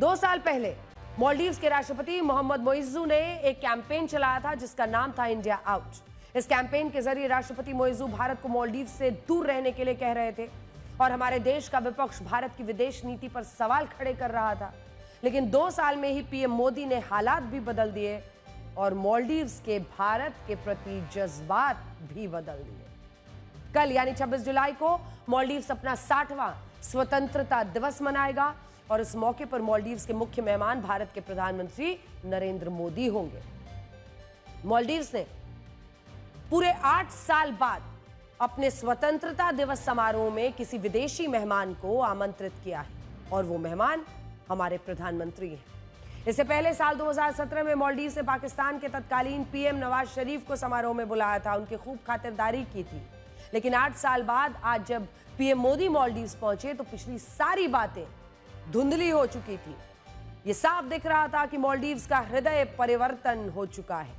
2 साल पहले मालदीव्स के राष्ट्रपति मोहम्मद मोइज़ू ने एक कैंपेन चलाया था जिसका नाम था इंडिया आउट। इस कैंपेन के जरिए राष्ट्रपति मोइज़ू भारत को मालदीव्स से दूर रहने के लिए कह रहे थे और हमारे देश का विपक्ष भारत की विदेश नीति पर सवाल खड़े कर रहा था। लेकिन 2 साल में ही पीएम मोदी ने हालात भी बदल दिए और मालदीव्स के भारत के प्रति जज्बात भी बदल दिए। कल यानी 26 जुलाई को मालदीव्स अपना 60वां स्वतंत्रता दिवस मनाएगा और इस मौके पर मालदीव्स के मुख्य मेहमान भारत के प्रधानमंत्री नरेंद्र मोदी होंगे। मालदीव्स ने पूरे 8 साल बाद अपने स्वतंत्रता दिवस समारोह में किसी विदेशी मेहमान को आमंत्रित किया है और वो मेहमान हमारे प्रधानमंत्री हैं। इससे पहले साल 2017 में मालदीव्स ने पाकिस्तान के तत्कालीन पीएम नवाज शरीफ को समारोह में बुलाया था, उनकी खूब खातिरदारी की थी। लेकिन 8 साल बाद आज जब पीएम मोदी मालदीव्स पहुंचे तो पिछली सारी बातें धुंधली हो चुकी थी। यह साफ दिख रहा था कि मालदीव्स का हृदय परिवर्तन हो चुका है।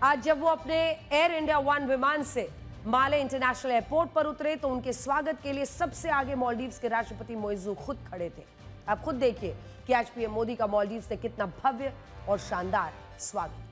आज जब वो अपने एयर इंडिया 1 विमान से माले इंटरनेशनल एयरपोर्ट पर उतरे तो उनके स्वागत के लिए सबसे आगे मालदीव्स के राष्ट्रपति मोइज़ू खुद खड़े थे। आप खुद देखिए कि आज पीएम मोदी का मालदीव्स से कितना भव्य और शानदार स्वागत।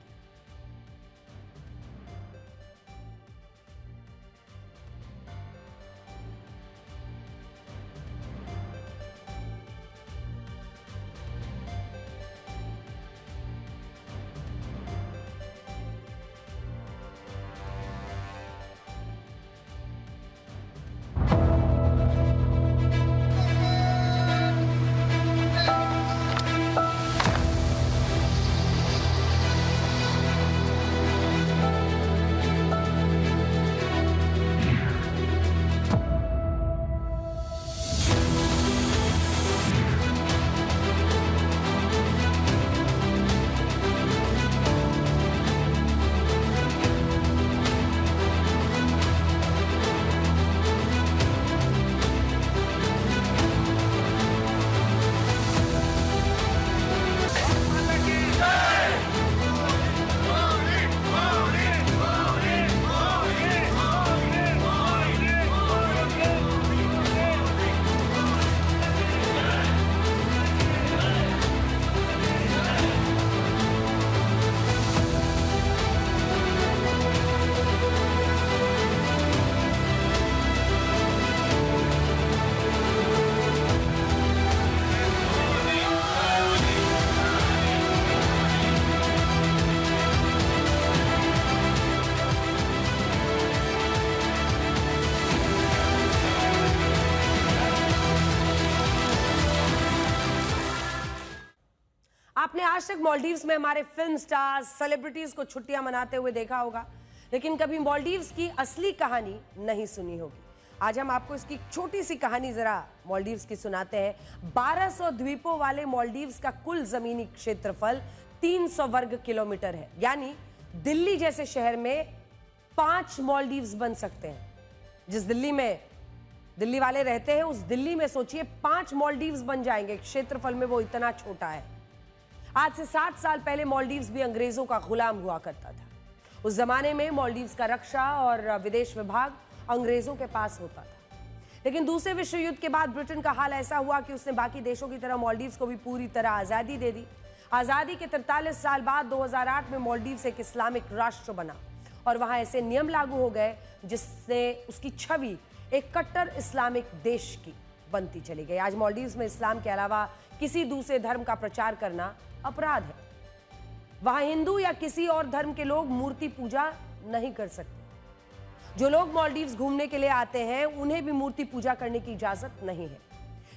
आपने आज तक मालदीव्स में हमारे फिल्म स्टार्स, सेलिब्रिटीज को छुट्टियां मनाते हुए देखा होगा, लेकिन कभी मालदीव्स की असली कहानी नहीं सुनी होगी। आज हम आपको इसकी छोटी सी कहानी जरा मालदीव्स की सुनाते हैं। 1200 द्वीपों वाले मालदीव्स का कुल जमीनी क्षेत्रफल 300 वर्ग किलोमीटर है, यानी दिल्ली जैसे शहर में 5 मालदीव्स बन सकते हैं। जिस दिल्ली में दिल्ली वाले रहते हैं उस दिल्ली में सोचिए 5 मालदीव्स बन जाएंगे। क्षेत्रफल में वो इतना छोटा है। आज से 60 साल पहले मालदीव्स भी अंग्रेजों का गुलाम हुआ करता था। उस जमाने में मालदीव्स का रक्षा और विदेश विभाग अंग्रेजों के पास होता था। लेकिन दूसरे विश्व युद्ध के बाद ब्रिटेन का हाल ऐसा हुआ कि उसने बाकी देशों की तरह मालदीव्स को भी पूरी तरह आजादी दे दी। आजादी के 43 साल बाद 2008 में मालदीव्स एक इस्लामिक राष्ट्र बना और वहां ऐसे नियम लागू हो गए जिससे उसकी छवि एक कट्टर इस्लामिक देश की बनती चली गई। आज मालदीव्स में इस्लाम के अलावा किसी दूसरे धर्म का प्रचार करना अपराध है। वहां हिंदू या किसी और धर्म के लोग मूर्ति पूजा नहीं कर सकते। जो लोग मालदीव्स घूमने के लिए आते हैं उन्हें भी मूर्ति पूजा करने की इजाजत नहीं है।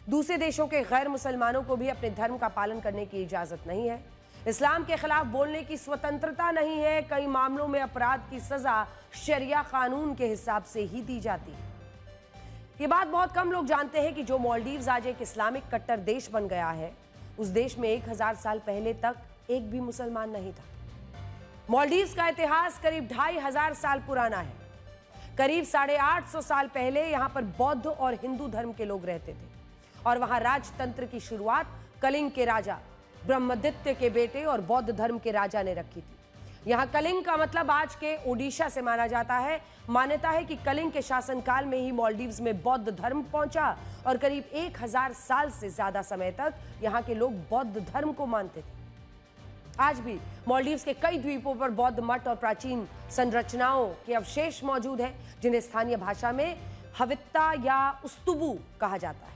दूसरे देशों के गैर मुसलमानों को भी अपने धर्म का पालन करने की इजाजत नहीं है। इस्लाम के खिलाफ बोलने की स्वतंत्रता नहीं है। कई मामलों में अपराध की सजा शरिया कानून के हिसाब से ही दी जाती है। ये बात बहुत कम लोग जानते हैं कि जो मालदीव्स आज एक इस्लामिक कट्टर देश बन गया है, उस देश में 1000 साल पहले तक एक भी मुसलमान नहीं था। मालदीव्स का इतिहास करीब 2500 साल पुराना है। करीब 850 साल पहले यहां पर बौद्ध और हिंदू धर्म के लोग रहते थे और वहां राजतंत्र की शुरुआत कलिंग के राजा ब्रह्मदित्य के बेटे और बौद्ध धर्म के राजा ने रखी थी। यहाँ कलिंग का मतलब आज के ओडिशा से माना जाता है। मान्यता है कि कलिंग के शासनकाल में ही मालदीव्स में बौद्ध धर्म पहुंचा और करीब 1000 साल से ज्यादा समय तक यहाँ के लोग बौद्ध धर्म को मानते थे। आज भी मालदीव्स के कई द्वीपों पर बौद्ध मठ और प्राचीन संरचनाओं के अवशेष मौजूद हैं, जिन्हें स्थानीय भाषा में हवित्ता या उस्तुबू कहा जाता है।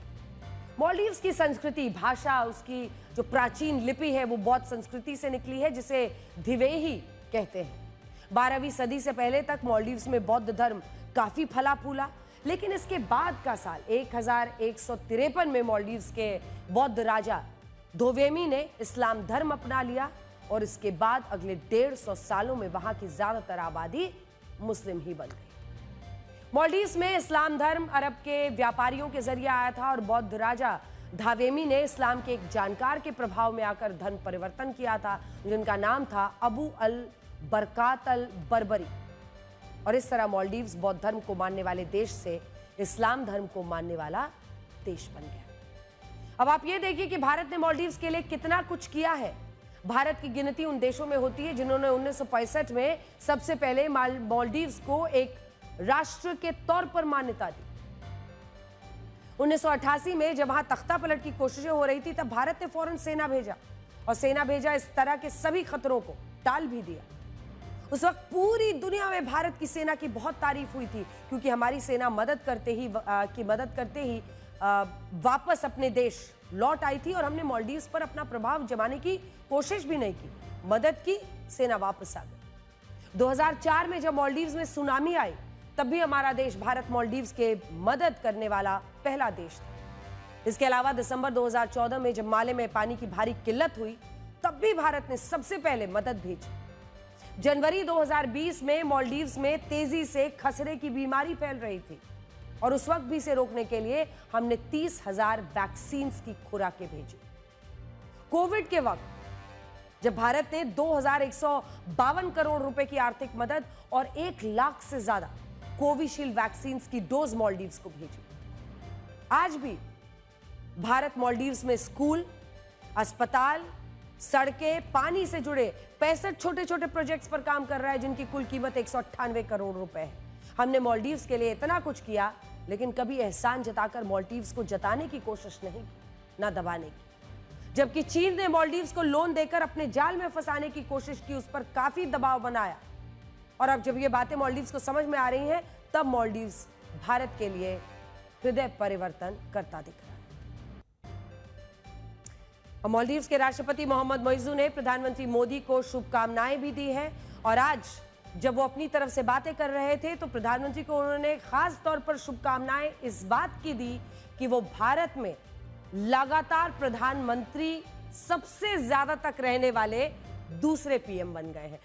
मालदीव्स की संस्कृति, भाषा, उसकी जो प्राचीन लिपि है वो बौद्ध संस्कृति से निकली है, जिसे धिवेही कहते हैं। 12वीं सदी से पहले तक मालदीव्स में बौद्ध धर्म काफी फला फूला, लेकिन इसके बाद का साल 1153 में मालदीव्स के बौद्ध राजा धोवेमी ने इस्लाम धर्म अपना लिया और इसके बाद अगले 150 सालों में वहां की ज्यादातर आबादी मुस्लिम ही बन गई। मालदीव्स में इस्लाम धर्म अरब के व्यापारियों के जरिए आया था और बौद्ध राजा धावेमी ने इस्लाम के एक जानकार के प्रभाव में आकर धर्म परिवर्तन किया था, जिनका नाम था अबू अल बरकात अल बर्बरी। और इस तरह मालदीव्स बौद्ध धर्म को मानने वाले देश से इस्लाम धर्म को मानने वाला देश बन गया। अब आप ये देखिए कि भारत ने मालदीव्स के लिए कितना कुछ किया है। भारत की गिनती उन देशों में होती है जिन्होंने 1965 में सबसे पहले मालदीव्स को एक राष्ट्र के तौर पर मान्यता दी। 1988 में जब वहां तख्ता पलट की कोशिशें हो रही थी, तब भारत ने फौरन सेना भेजा और सेना भेजा इस तरह के सभी खतरों को टाल भी दिया। उस वक्त पूरी दुनिया में भारत की सेना की बहुत तारीफ हुई थी, क्योंकि हमारी सेना मदद करते ही वापस अपने देश लौट आई थी और हमने मालदीव्स पर अपना प्रभाव जमाने की कोशिश भी नहीं की, मदद की, सेना वापस आ गई। 2004 में जब मालदीव्स में सुनामी आई, तब भी हमारा देश भारत मालदीव्स के मदद करने वाला पहला देश था। इसके अलावा दिसंबर 2014 में जब माले में पानी की भारी किल्लत हुई, तब भी भारत ने सबसे पहले मदद भेजी। जनवरी 2020 में मालदीव्स में तेजी से खसरे की बीमारी फैल रही थी और उस वक्त भी इसे रोकने के लिए हमने 30,000 वैक्सीन की खुराकें भेजी। कोविड के वक्त जब भारत ने 2152 करोड़ रुपए की आर्थिक मदद और 1 लाख से ज्यादा कोविशील्ड वैक्सीन की डोज मालदीव्स को भेजी। आज भी भारत मालदीव्स में स्कूल, अस्पताल, सड़कें, पानी से जुड़े 65 छोटे छोटे प्रोजेक्ट्स पर काम कर रहा है, जिनकी कुल कीमत 198 करोड़ रुपए है। हमने मालदीव्स के लिए इतना कुछ किया, लेकिन कभी एहसान जताकर मालदीव्स को जताने की कोशिश नहीं की, ना दबाने की। जबकि चीन ने मालदीव्स को लोन देकर अपने जाल में फंसाने की कोशिश की, उस पर काफी दबाव बनाया। और अब जब ये बातें मालदीव्स को समझ में आ रही हैं, तब मालदीव्स भारत के लिए हृदय परिवर्तन करता दिख रहा है। और मालदीव्स के राष्ट्रपति मोहम्मद मोइज़ू ने प्रधानमंत्री मोदी को शुभकामनाएं भी दी है। और आज जब वो अपनी तरफ से बातें कर रहे थे, तो प्रधानमंत्री को उन्होंने खास तौर पर शुभकामनाएं इस बात की दी कि वो भारत में लगातार प्रधानमंत्री सबसे ज्यादा तक रहने वाले दूसरे पीएम बन गए हैं।